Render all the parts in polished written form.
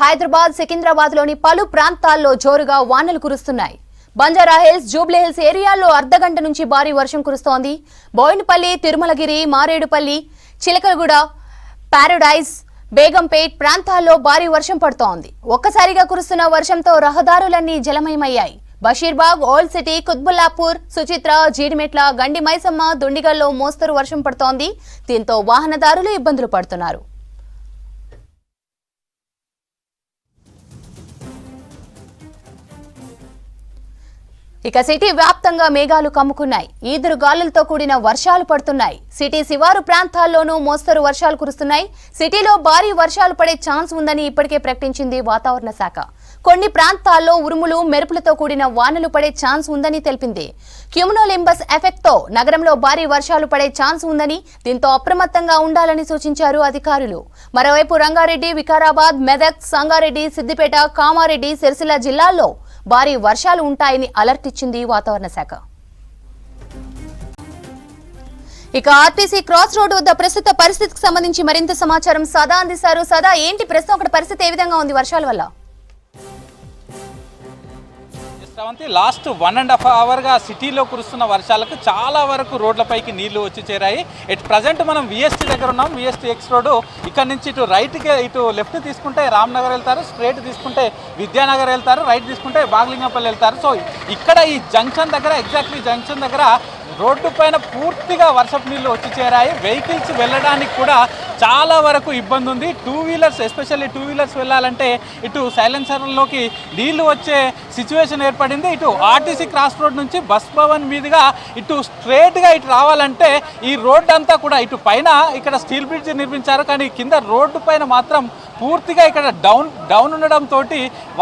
హైదరాబాద్ సికింద్రాబాద్ లోని పలు ప్రాంతాల్లో జోరుగా వానలు కురుస్తున్నాయి. బంజారా హిల్స్, జూబ్లీ హిల్స్ ఏరియాల్లో అర్ధగంట నుంచి భారీ వర్షం కురుస్తోంది. బోయినపల్లి, తిరుమలగిరి, మారేడుపల్లి, చిలకలగూడ, పారడైజ్, బేగంపేట్ ప్రాంతాల్లో భారీ వర్షం పడుతోంది. ఒక్కసారిగా కురుస్తున్న వర్షంతో రహదారులన్నీ జలమయమయ్యాయి. బషీర్బాగ్, ఓల్డ్ సిటీ, కుత్బుల్లాపూర్, సుచిత్ర, జీడిమెట్ల, గండి మైసమ్మ, దుండిగల్లో మోస్తరు వర్షం పడుతోంది. దీంతో వాహనదారులు ఇబ్బందులు పడుతున్నారు. ఇక సిటీ వ్యాప్తంగా మేఘాలు కమ్ముకున్నాయి. ఈదురు గాలులతో కూడిన వర్షాలు పడుతున్నాయి. సిటీ శివారు ప్రాంతాల్లోనూ మోస్తరు వర్షాలు కురుస్తున్నాయి. సిటీలో భారీ వర్షాలు పడే ఛాన్స్ ఉందని ఇప్పటికే ప్రకటించింది వాతావరణ శాఖ. కొన్ని ప్రాంతాల్లో ఉరుములు, మెరుపులతో కూడిన వానలు పడే ఛాన్స్ ఉందని తెలిపింది. క్యూములోనింబస్ ఎఫెక్ట్ తో నగరంలో భారీ వర్షాలు పడే ఛాన్స్ ఉందని, దీంతో అప్రమత్తంగా ఉండాలని సూచించారు అధికారులు. మరోవైపు రంగారెడ్డి, వికారాబాద్, మెదక్, సంగారెడ్డి, సిద్దిపేట, కామారెడ్డి, సిరిసిల్ల జిల్లాల్లో భారీ వర్షాలు ఉంటాయని అలర్ట్ ఇచ్చింది వాతావరణ శాఖ. ఇక ఆర్టీసీ క్రాస్ రోడ్ వద్ద ప్రస్తుత పరిస్థితికి సంబంధించి మరింత సమాచారం సదా అందిస్తారు. సదా, ఏంటి ప్రస్తుతం అక్కడ పరిస్థితి ఏ విధంగా ఉంది వర్షాల వల్ల? లాస్ట్ 1.5 అవర్గా సిటీలో కురుస్తున్న వర్షాలకు చాలా వరకు రోడ్లపైకి నీళ్లు వచ్చి చేరాయి. ప్రజెంట్ మనం విఎస్టీ దగ్గర ఉన్నాం. విఎస్టీ ఎక్స్ రోడ్డు ఇక్కడ నుంచి ఇటు రైట్కి, ఇటు లెఫ్ట్ తీసుకుంటే రామ్నగర్ వెళ్తారు, స్ట్రైట్ తీసుకుంటే విద్యానగర్ వెళ్తారు, రైట్ తీసుకుంటే బాగ్లింగంపల్లి వెళ్తారు. సో ఇక్కడ ఈ జంక్షన్ దగ్గర, ఎగ్జాక్ట్లీ జంక్షన్ దగ్గర రోడ్డు పైన పూర్తిగా వర్షపు నీళ్లు వచ్చి చేరాయి. వెహికల్స్ వెళ్ళడానికి కూడా చాలా వరకు ఇబ్బంది ఉంది. Two wheelers, especially two wheelers వెళ్ళాలంటే ఇటు సైలెన్సర్లోకి నీళ్లు వచ్చే సిచ్యువేషన్ ఏర్పడింది. ఇటు ఆర్టీసీ క్రాస్ రోడ్ నుంచి బస్ భవన్ మీదుగా ఇటు స్ట్రేట్గా ఇటు రావాలంటే ఈ రోడ్డు అంతా కూడా ఇటు పైన ఇక్కడ స్టీల్ బ్రిడ్జ్ నిర్మించారు, కానీ కింద రోడ్డు పైన మాత్రం పూర్తిగా ఇక్కడ డౌన్ ఉండడంతో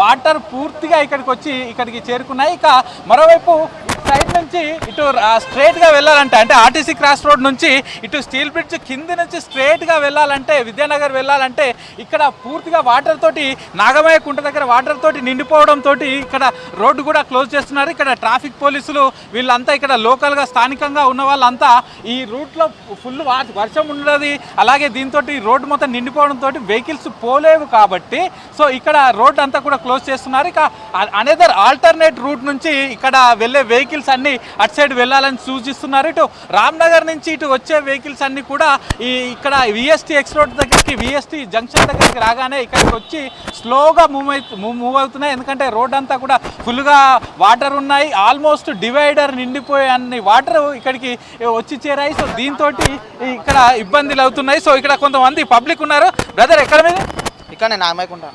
వాటర్ పూర్తిగా ఇక్కడికి చేరుకున్నాయి. ఇక మరోవైపు సైడ్ నుంచి ఇటు స్ట్రైట్గా వెళ్ళాలంటే, అంటే ఆర్టీసీ క్రాస్ రోడ్ నుంచి ఇటు స్టీల్ బ్రిడ్జ్ కింది నుంచి స్ట్రైట్గా వెళ్ళాలంటే, విద్యానగర్ వెళ్ళాలంటే ఇక్కడ పూర్తిగా వాటర్ తోటి, నాగమయ్య కుంట దగ్గర వాటర్ తోటి నిండిపోవడంతో ఇక్కడ రోడ్డు కూడా క్లోజ్ చేస్తున్నారు. ఇక్కడ ట్రాఫిక్ పోలీసులు వీళ్ళంతా ఇక్కడ లోకల్గా స్థానికంగా ఉన్న వాళ్ళంతా ఈ రూట్లో ఫుల్ వర్షం ఉండదు, అలాగే దీంతో రోడ్డు మొత్తం నిండిపోవడంతో వెహికల్స్ పోలేవు కాబట్టి సో ఇక్కడ రోడ్ అంతా కూడా క్లోజ్ చేస్తున్నారు. ఇక అనదర్ ఆల్టర్నేట్ రూట్ నుంచి ఇక్కడ వెళ్ళే వెహికల్స్ అన్ని అటు సైడ్ వెళ్ళాలని సూచిస్తున్నారు. ఇటు రామ్నగర్ నుంచి ఇటు వచ్చే వెహికల్స్ అన్ని కూడా ఇక్కడ విఎస్టీ ఎక్స్ రోడ్ దగ్గరికి, విఎస్టీ జంక్షన్ దగ్గరికి రాగానే ఇక్కడికి వచ్చి స్లోగా మూవ్ అవుతున్నాయి. ఎందుకంటే రోడ్ అంతా కూడా ఫుల్గా వాటర్ ఉన్నాయి. ఆల్మోస్ట్ డివైడర్ నిండిపోయే అన్ని వాటర్ ఇక్కడికి వచ్చి చేరాయి. సో దీంతో ఇక్కడ ఇబ్బందులు అవుతున్నాయి. సో ఇక్కడ కొంతమంది పబ్లిక్ ఉన్నారు. బ్రదర్, ఎక్కడ మీద? ఇక్కడ నాగమయ్యకుంటా.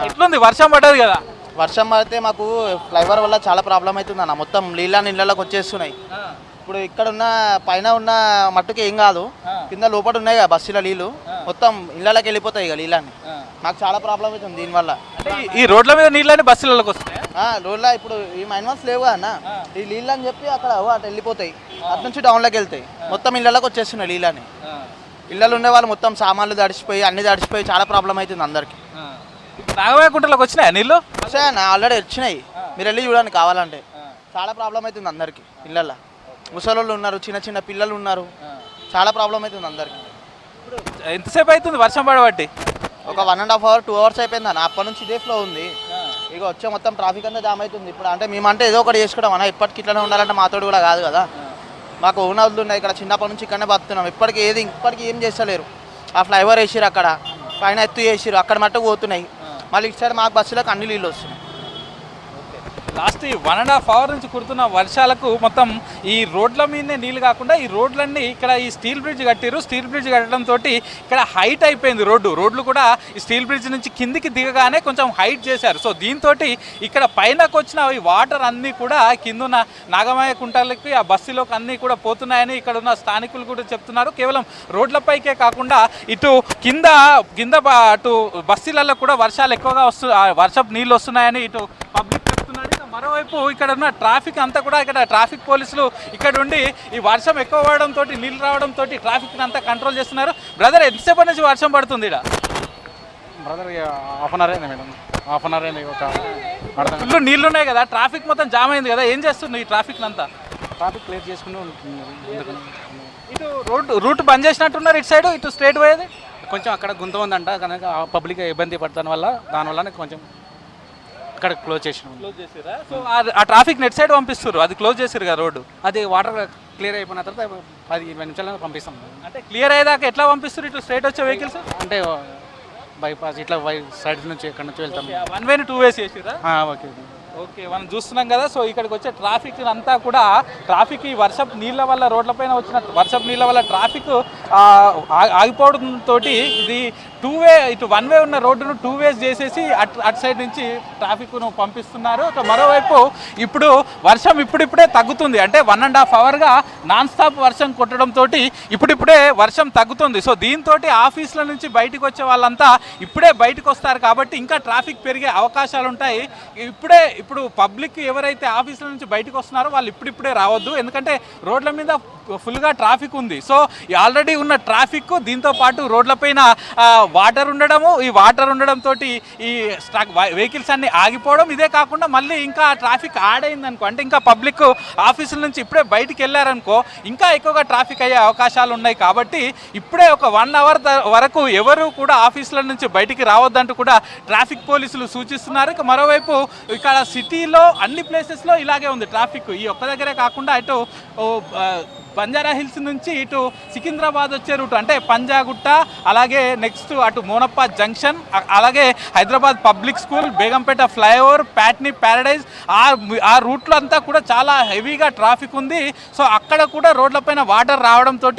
ఎట్లుంది? వర్షం పడ్డది కదా. వర్షం పడితే మాకు ఫ్లైఓవర్ వల్ల చాలా ప్రాబ్లం అవుతుంది అన్న. మొత్తం నీళ్ళలోకి వచ్చేస్తున్నాయి. ఇప్పుడు ఇక్కడ ఉన్న పైన ఉన్న మట్టుకి ఏం కాదు, కింద లోపల ఉన్నాయి కదా బస్సుల నీళ్ళు మొత్తం ఇళ్ళకి వెళ్ళిపోతాయి ఇక నీళ్ళని. మాకు చాలా ప్రాబ్లం అవుతుంది దీనివల్ల. ఈ రోడ్ల మీద నీళ్ళని బస్సులకు వస్తాయి. రోడ్ల ఇప్పుడు ఈ మైన్వాన్స్ లేవు కదా అన్న, ఈ నీళ్ళు అని చెప్పి అక్కడ అటు వెళ్ళిపోతాయి, అటు నుంచి డౌన్లోకి వెళ్తాయి, మొత్తం ఇళ్ళకి వచ్చేస్తున్నాయి నీళ్ళని. ఇళ్ళలో ఉండే వాళ్ళు మొత్తం సామాన్లు తడిచిపోయి అన్ని తడిచిపోయి చాలా ప్రాబ్లం అవుతుంది అందరికి. నాగమయ్య కుంటలోకి వచ్చినాయి నీళ్ళు? వచ్చాయన్న, ఆల్రెడీ వచ్చినాయి, మీరు వెళ్ళి చూడండి కావాలంటే. చాలా ప్రాబ్లం అవుతుంది అందరికి. ఇళ్ళల్లో ముసలోళ్ళు ఉన్నారు, చిన్న చిన్న పిల్లలు ఉన్నారు, చాలా ప్రాబ్లం అవుతుంది అందరికి. ఎంతసేపు అవుతుంది వర్షం పడబట్టి? ఒక 1.5 అవర్ 2 అవర్స్ అయిపోయింది అన్న. అప్పటి నుంచి ఇదే ఫ్లో ఉంది. ఇక వచ్చే మొత్తం ట్రాఫిక్ అంతా జామ్ అవుతుంది. ఇప్పుడు అంటే మేమంటే ఏదో ఒకటి చేసుకోవడం అన్న, ఇప్పటికి ఇట్లనే ఉండాలంటే మాతోడు కూడా కాదు కదా. మాకు ఓన్ హౌస్లు ఉన్నాయి ఇక్కడ, చిన్నప్పటి నుంచి ఇక్కడనే బతున్నాం. ఇప్పటికి ఏం చేస్తలేరు. ఆ ఫ్లైఓవర్ వేసిరు, అక్కడ పైన ఎత్తు వేసిరు, అక్కడ మట్టుకు పోతున్నాయి. మళ్ళీ ఇటు సైడ్ మాకు బస్సులకు అన్ని నీళ్ళు వస్తున్నాయి. లాస్ట్ 1.5 అవర్ నుంచి కుడుతున్న వర్షాలకు మొత్తం ఈ రోడ్ల మీదనే నీళ్ళు కాకుండా ఈ రోడ్లన్నీ ఇక్కడ ఈ స్టీల్ బ్రిడ్జ్ కట్టారు. స్టీల్ బ్రిడ్జ్ కట్టడంతో ఇక్కడ హైట్ అయిపోయింది రోడ్లు కూడా. ఈ స్టీల్ బ్రిడ్జ్ నుంచి కిందికి దిగగానే కొంచెం హైట్ చేశారు. సో దీంతో ఇక్కడ పైనకు వచ్చిన ఈ వాటర్ అన్నీ కూడా కిందున్న నాగమయ్య కుంటలకి, ఆ బస్సులోకి అన్నీ కూడా పోతున్నాయని ఇక్కడ ఉన్న స్థానికులు కూడా చెప్తున్నారు. కేవలం రోడ్లపైకే కాకుండా ఇటు కింద అటు బస్సులలో కూడా వర్షాలు ఎక్కువగా వర్షపు నీళ్ళు వస్తున్నాయని ఇటు పబ్లిక్ చెప్తున్నారు. మరోవైపు ఇక్కడ ఉన్న ట్రాఫిక్ అంతా కూడా, ఇక్కడ ట్రాఫిక్ పోలీసులు ఇక్కడ ఉండి ఈ వర్షం ఎక్కువ పడడంతో, నీళ్ళు రావడంతో ట్రాఫిక్ అంతా కంట్రోల్ చేస్తున్నారు. బ్రదర్, ఎంతసేపటి నుంచి వర్షం పడుతుంది ఇక్కడ? బ్రదర్, హాఫ్ అన్ అవర్ అయింది మేడం. హాఫ్ అన్ అవర్ అయింది. ఫుల్ నీళ్ళు ఉన్నాయి కదా, ట్రాఫిక్ మొత్తం జామ్ అయింది కదా, ఏం చేస్తుంది ఈ ట్రాఫిక్ అంతా? ట్రాఫిక్ క్లియర్ చేసుకుంటూ ఇటు రూట్ బంద్ చేసినట్టున్నారు ఇటు సైడ్, ఇటు స్ట్రైట్ పోయేది కొంచెం అక్కడ గుంత ఉందంట కనుక పబ్లిక్ ఇబ్బంది పడతాను వల్ల దానివల్ల కొంచెం అక్కడ క్లోజ్ చేసినాం. క్లోజ్ చేసిరా? సో ఆ ట్రాఫిక్ నెట్ సైడ్ పంపిస్తారు, అది క్లోజ్ చేసారు కదా రోడ్డు. అది వాటర్ క్లియర్ అయిపోయిన తర్వాత 10-20 నిమిషాలు పంపిస్తాం. అంటే క్లియర్ అయ్యేదాకా ఎట్లా పంపిస్తారు ఇటు స్ట్రైట్ వచ్చే వెహికల్స్? అంటే బైపాస్ ఇట్లా సైడ్ నుంచి ఎక్కడి నుంచి వెళ్తాం. 1 వే 2 వేస్ చేసిరా? ఓకే. ఓకే, మనం చూస్తున్నాం కదా. సో ఇక్కడికి వచ్చే ట్రాఫిక్ అంతా కూడా ట్రాఫిక్ ఈ వర్షపు నీళ్ళ వల్ల రోడ్లపైన వచ్చిన వర్షపు నీళ్ళ వల్ల ట్రాఫిక్ ఆగిపోవడంతో ఇది 2 వే ఇటు 1 వే ఉన్న రోడ్డును 2 వేస్ చేసేసి అటు సైడ్ నుంచి ట్రాఫిక్ను పంపిస్తున్నారు. మరోవైపు ఇప్పుడు వర్షం ఇప్పుడిప్పుడే తగ్గుతుంది, అంటే 1.5 అవర్గా నాన్ స్టాప్ వర్షం కొట్టడంతో ఇప్పుడిప్పుడే వర్షం తగ్గుతుంది. సో దీంతో ఆఫీసుల నుంచి బయటకు వచ్చే వాళ్ళంతా ఇప్పుడే బయటకు వస్తారు కాబట్టి ఇంకా ట్రాఫిక్ పెరిగే అవకాశాలు ఉంటాయి. ఇప్పుడు పబ్లిక్ ఎవరైతే ఆఫీసుల నుంచి బయటకు వస్తున్నారో వాళ్ళు ఇప్పుడిప్పుడే రావద్దు, ఎందుకంటే రోడ్ల మీద ఫుల్గా ట్రాఫిక్ ఉంది. సో ఆల్రెడీ ఉన్న ట్రాఫిక్ దీంతో పాటు రోడ్లపైన వాటర్ ఉండడము, ఈ వాటర్ ఉండడంతో ఈ స్టాక్ వెహికల్స్ అన్ని ఆగిపోవడం, ఇదే కాకుండా మళ్ళీ ఇంకా ట్రాఫిక్ యాడ్ అయిందనుకో, అంటే ఇంకా పబ్లిక్ ఆఫీసుల నుంచి ఇప్పుడే బయటికి వెళ్ళారనుకో ఇంకా ఎక్కువగా ట్రాఫిక్ అయ్యే అవకాశాలు ఉన్నాయి. కాబట్టి ఇప్పుడే ఒక 1 అవర్ వరకు ఎవరు కూడా ఆఫీసుల నుంచి బయటికి రావద్దంటూ కూడా ట్రాఫిక్ పోలీసులు సూచిస్తున్నారు. ఇక మరోవైపు ఇక్కడ సిటీలో అన్ని ప్లేసెస్లో ఇలాగే ఉంది ట్రాఫిక్. ఈ ఒక్క దగ్గరే కాకుండా ఇటు బంజారా హిల్స్ నుంచి ఇటు సికింద్రాబాద్ వచ్చే రూట్, అంటే పంజాగుట్ట, అలాగే నెక్స్ట్ అటు మోనప్ప జంక్షన్, అలాగే Hyderabad public school, Begumpet flyover, Patny Paradise, ఆ రూట్లో అంతా కూడా చాలా హెవీగా ట్రాఫిక్ ఉంది. సో అక్కడ కూడా రోడ్లపైన వాటర్ రావడంతో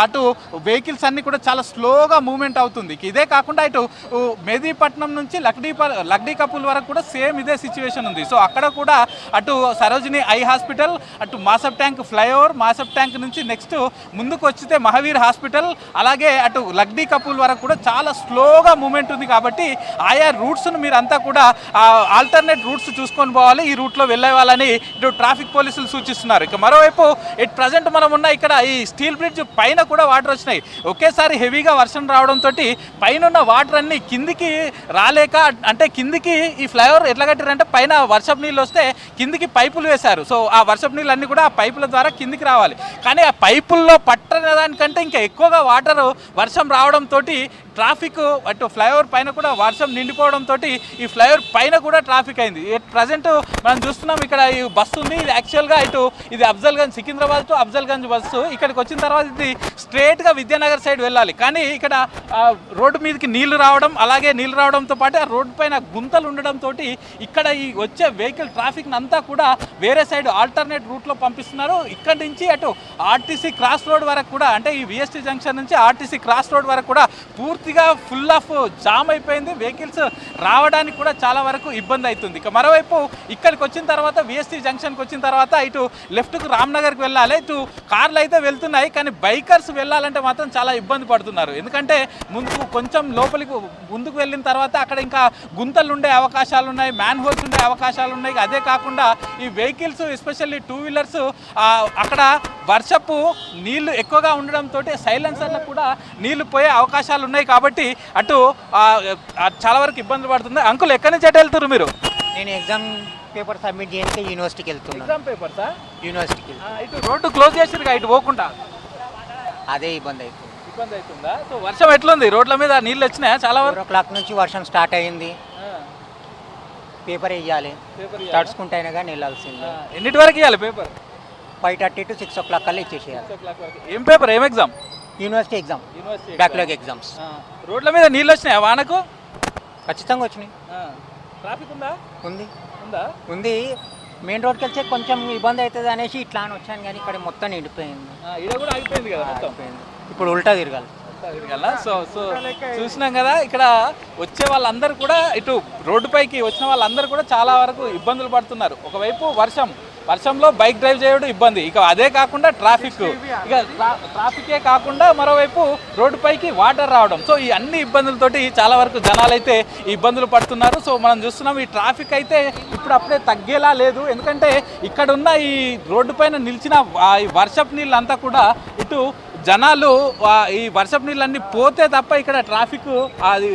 అటు వెహికల్స్ అన్నీ కూడా చాలా స్లోగా మూవ్మెంట్ అవుతుంది. ఇదే కాకుండా ఇటు మెహదీపట్నం నుంచి లక్డీ కపుల్ వరకు కూడా సేమ్ ఇదే సిచ్యువేషన్ ఉంది. సో అక్కడ కూడా అటు సరోజిని ఐ హాస్పిటల్, అటు మాసప్ ట్యాంక్ ఫ్లైఓవర్, మాసప్ ట్యాంక్ నుంచి నెక్స్ట్ ముందుకు వచ్చితే మహావీర్ హాస్పిటల్, అలాగే అటు లక్డీ కపుల్ వరకు కూడా చాలా స్లోగా మూమెంట్ ఉంది. కాబట్టి ఆయా రూట్స్ను మీరు అంతా కూడా ఆల్టర్నేట్ రూట్స్ చూసుకొని పోవాలి, ఈ రూట్లో వెళ్ళే వాళ్ళని ఇటు ట్రాఫిక్ పోలీసులు సూచిస్తున్నారు. ఇక మరోవైపు ఇట్ ప్రజెంట్ మనం ఉన్న ఇక్కడ ఈ స్టీల్ బ్రిడ్జ్ పైన కూడా వాటర్ వచ్చినాయి. ఒకేసారి హెవీగా వర్షం రావడంతో పైన ఉన్న వాటర్ అన్ని కిందికి రాలేక, అంటే కిందికి ఈ ఫ్లైఓవర్ ఎట్లా కట్టారంటే పైన వర్షపు నీళ్ళు వస్తే కిందికి పైపులు వేశారు. సో ఆ వర్షపు నీళ్ళు అన్నీ కూడా ఆ పైపుల ద్వారా కిందికి రావాలి. కానీ ఆ పైపుల్లో పట్టని దానికంటే ఇంకా ఎక్కువగా వాటర్ వర్షం రావడంతో ట్రాఫిక్ అటు ఫ్లైఓవర్ పైన కూడా వర్షం నిండిపోవడంతో ఈ ఫ్లైఓవర్ పైన కూడా ట్రాఫిక్ అయింది. ప్రజెంట్ మనం చూస్తున్నాం ఇక్కడ ఈ బస్సు ఉంది, ఇది యాక్చువల్గా ఇది అఫ్జల్గంజ్, సికింద్రాబాద్ టు అఫ్జల్గంజ్ బస్సు. ఇక్కడికి వచ్చిన తర్వాత ఇది స్ట్రేట్గా విద్యానగర్ సైడ్ వెళ్ళాలి, కానీ ఇక్కడ రోడ్డు మీదకి నీళ్లు రావడం, అలాగే నీళ్లు రావడంతో పాటు ఆ రోడ్డు పైన గుంతలు ఉండడంతో ఇక్కడ ఈ వచ్చే వెహికల్ ట్రాఫిక్ అంతా కూడా వేరే సైడ్ ఆల్టర్నేట్ రూట్లో పంపిస్తున్నారు. ఇక్కడి నుంచి అటు ఆర్టీసీ క్రాస్ రోడ్ వరకు కూడా, అంటే ఈ విఎస్టీ జంక్షన్ నుంచి ఆర్టీసీ క్రాస్ రోడ్ వరకు కూడా పూర్తిగా ఫుల్ ఆఫ్ జామ్ అయిపోయింది. వెహికల్స్ రావడానికి కూడా చాలా వరకు ఇబ్బంది అవుతుంది. ఇక మరోవైపు ఇక్కడికి వచ్చిన తర్వాత విఎస్టీ జంక్షన్కి వచ్చిన తర్వాత ఇటు లెఫ్ట్కు రామ్నగర్కి వెళ్ళాలి, ఇటు కార్లు అయితే వెళ్తున్నాయి, కానీ బైకర్స్ వెళ్ళాలంటే మాత్రం చాలా ఇబ్బంది పడుతున్నారు. ఎందుకంటే కొంచెం లోపలికి ముందుకు వెళ్ళిన తర్వాత అక్కడ ఇంకా గుంతలు ఉండే అవకాశాలు ఉన్నాయి, మ్యాన్ హోల్స్ ఉండే అవకాశాలు ఉన్నాయి. అదే కాకుండా ఈ వెహికల్స్ ఎస్పెషల్లీ 2 వీలర్స్ అక్కడ వర్షపు నీళ్లు ఎక్కువగా ఉండడంతో సైలెన్సర్లకు కూడా నీళ్లు పోయే అవకాశాలు ఉన్నాయి. కాబట్టి అటు చాలా వరకు ఇబ్బందులు పడుతుంది. అంకుల్ ఎక్కడి నుంచి ఎటు వెళ్తారు మీరు? నేను ఎగ్జామ్ పేపర్ సబ్మిట్ చేయడానికి యూనివర్సిటీకి వెళ్తున్నాను. ఎగ్జామ్ పేపర్సా? యూనివర్సిటీకి ఇటు రోడ్డు క్లోజ్ చేసిరుగా, ఇటు పోకుండా అదే ఇబ్బంది అవుతుంది. ఇబ్బంది అవుతుందా? సో వర్షం ఎట్లుంది? రోడ్ల మీద నీళ్ళు వచ్చినాయా? చాలా 4 o'clock నుంచి వర్షం స్టార్ట్ అయ్యింది. పేపర్ వేయాలి, తడుచుకుంటైనా కానీ వెళ్ళాల్సింది. ఎన్నిటి వరకు ఇవ్వాలి పేపర్? 5:30 to 6 o'clock కల్లా ఇచ్చేసేయాలి. ఏం పేపర్, ఏం exam? University exam, backlog exams. రోడ్ల మీద నీళ్ళు వచ్చినాయా వానకు? ఖచ్చితంగా వచ్చినాయి. ట్రాఫిక్ ఉందా? ఉంది. మెయిన్ రోడ్కి వెళ్తే కొంచెం ఇబ్బంది అవుతుంది అనేసి ఇట్లా అని వచ్చాను, కానీ ఇక్కడ మొత్తం నిండిపోయింది. ఇది కూడా అయిపోయింది కదా మొత్తం. ఇప్పుడు ఉల్టా తిరగాలి. సో చూసినాం కదా, ఇక్కడ వచ్చే వాళ్ళందరూ కూడా ఇటు రోడ్డుపైకి వచ్చిన వాళ్ళందరూ కూడా చాలా వరకు ఇబ్బందులు పడుతున్నారు. ఒకవైపు వర్షంలో బైక్ డ్రైవ్ చేయడం ఇబ్బంది, ఇక అదే కాకుండా ట్రాఫికే కాకుండా మరోవైపు రోడ్డుపైకి వాటర్ రావడం. సో ఈ అన్ని ఇబ్బందులతోటి చాలా వరకు జనాలు అయితే ఈ ఇబ్బందులు పడుతున్నారు. సో మనం చూస్తున్నాం ఈ ట్రాఫిక్ అయితే ఇప్పుడు అప్పుడే తగ్గేలా లేదు, ఎందుకంటే ఇక్కడ ఉన్న ఈ రోడ్డు పైన నిలిచిన వర్షపు నీళ్ళంతా కూడా ఇటు జనాలు ఈ వర్షపు నీళ్ళన్నీ పోతే తప్ప ఇక్కడ ట్రాఫిక్ అది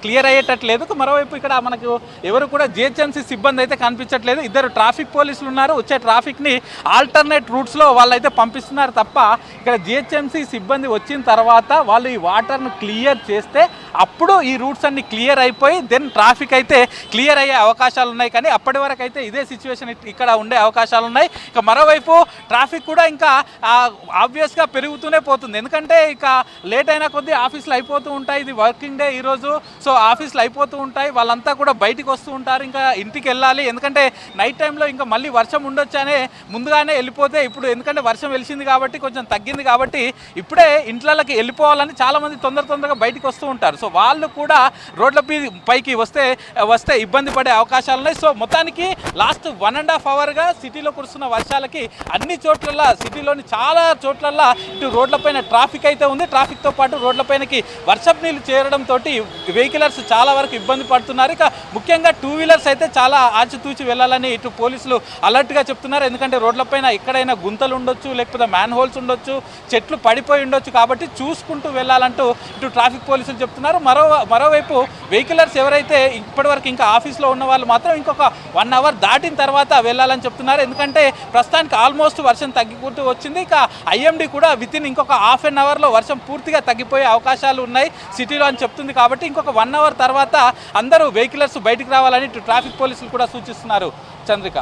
క్లియర్ అయ్యేటట్లేదు. మరోవైపు ఇక్కడ మనకు ఎవరు కూడా జిహెచ్ఎంసీ సిబ్బంది అయితే కనిపించట్లేదు. ఇద్దరు ట్రాఫిక్ పోలీసులు ఉన్నారు. వచ్చే ట్రాఫిక్ని ఆల్టర్నేట్ రూట్స్లో వాళ్ళైతే పంపిస్తున్నారు తప్ప ఇక్కడ జిహెచ్ఎంసీ సిబ్బంది వచ్చిన తర్వాత వాళ్ళు ఈ వాటర్ను క్లియర్ చేస్తే అప్పుడు ఈ రూట్స్ అన్ని క్లియర్ అయిపోయి దెన్ ట్రాఫిక్ అయితే క్లియర్ అయ్యే అవకాశాలు ఉన్నాయి. కానీ అప్పటి వరకు అయితే ఇదే సిచ్యువేషన్ ఇక్కడ ఉండే అవకాశాలు ఉన్నాయి. ఇక మరోవైపు ట్రాఫిక్ కూడా ఇంకా ఆబ్వియస్గా పెరుగుతూనే పోతుంది. ఎందుకంటే ఇక లేట్ అయినా కొద్దీ ఆఫీసులు అయిపోతూ ఉంటాయి. ఇది వర్కింగ్ డే ఈరోజు. సో ఆఫీసులు అయిపోతూ ఉంటాయి. వాళ్ళంతా కూడా బయటికి వస్తూ ఉంటారు. ఇంకా ఇంటికి వెళ్ళాలి. ఎందుకంటే నైట్ టైంలో ఇంకా మళ్ళీ వర్షం ఉండొచ్చు అనే ముందుగానే వెళ్ళిపోతే ఇప్పుడు ఎందుకంటే వర్షం వెలిసింది కాబట్టి కొంచెం తగ్గింది కాబట్టి ఇప్పుడే ఇంట్లోకి వెళ్ళిపోవాలని చాలామంది తొందరగా బయటికి వస్తూ ఉంటారు. సో వాళ్ళు కూడా రోడ్ల పైకి వస్తే ఇబ్బంది పడే అవకాశాలు ఉన్నాయి. సో మొత్తానికి లాస్ట్ 1.5 అవర్గా సిటీలో కురుస్తున్న వర్షాలకి అన్ని చోట్ల సిటీలోని చాలా చోట్లల్లో ఇటు రోడ్లపైన ట్రాఫిక్ అయితే ఉంది. ట్రాఫిక్తో పాటు రోడ్లపైనకి వర్షపు నీళ్ళు చేరడంతో వెహికలర్స్ చాలా వరకు ఇబ్బంది పడుతున్నారు. ఇక ముఖ్యంగా 2 వీలర్స్ అయితే చాలా ఆచితూచి వెళ్ళాలని ఇటు పోలీసులు అలర్ట్గా చెప్తున్నారు. ఎందుకంటే రోడ్లపైన ఎక్కడైనా గుంతలు ఉండొచ్చు, లేకపోతే మ్యాన్ హోల్స్ ఉండొచ్చు, చెట్లు పడిపోయి ఉండొచ్చు. కాబట్టి చూసుకుంటూ వెళ్ళాలంటూ ఇటు ట్రాఫిక్ పోలీసులు చెప్తున్నారు. మరోవైపు వెహికలర్స్ ఎవరైతే ఇప్పటివరకు ఇంకా ఆఫీస్లో ఉన్న వాళ్ళు మాత్రం ఇంకొక 1 అవర్ దాటిన తర్వాత వెళ్ళాలని చెప్తున్నారు. ఎందుకంటే ప్రస్తుతానికి ఆల్మోస్ట్ వర్షం తగ్గిపోతూ వచ్చింది. ఇక ఐఎండీ కూడా వితిన్ ఇంకొక ½ అన్ అవర్లో వర్షం పూర్తిగా తగ్గిపోయే అవకాశాలు ఉన్నాయి సిటీలో అని చెప్తుంది. కాబట్టి ఇంకొక 1 అవర్ తర్వాత అందరూ వెహికలర్స్ బయటికి రావాలని ఇటు ట్రాఫిక్ పోలీసులు కూడా సూచిస్తున్నారు. చంద్రిక.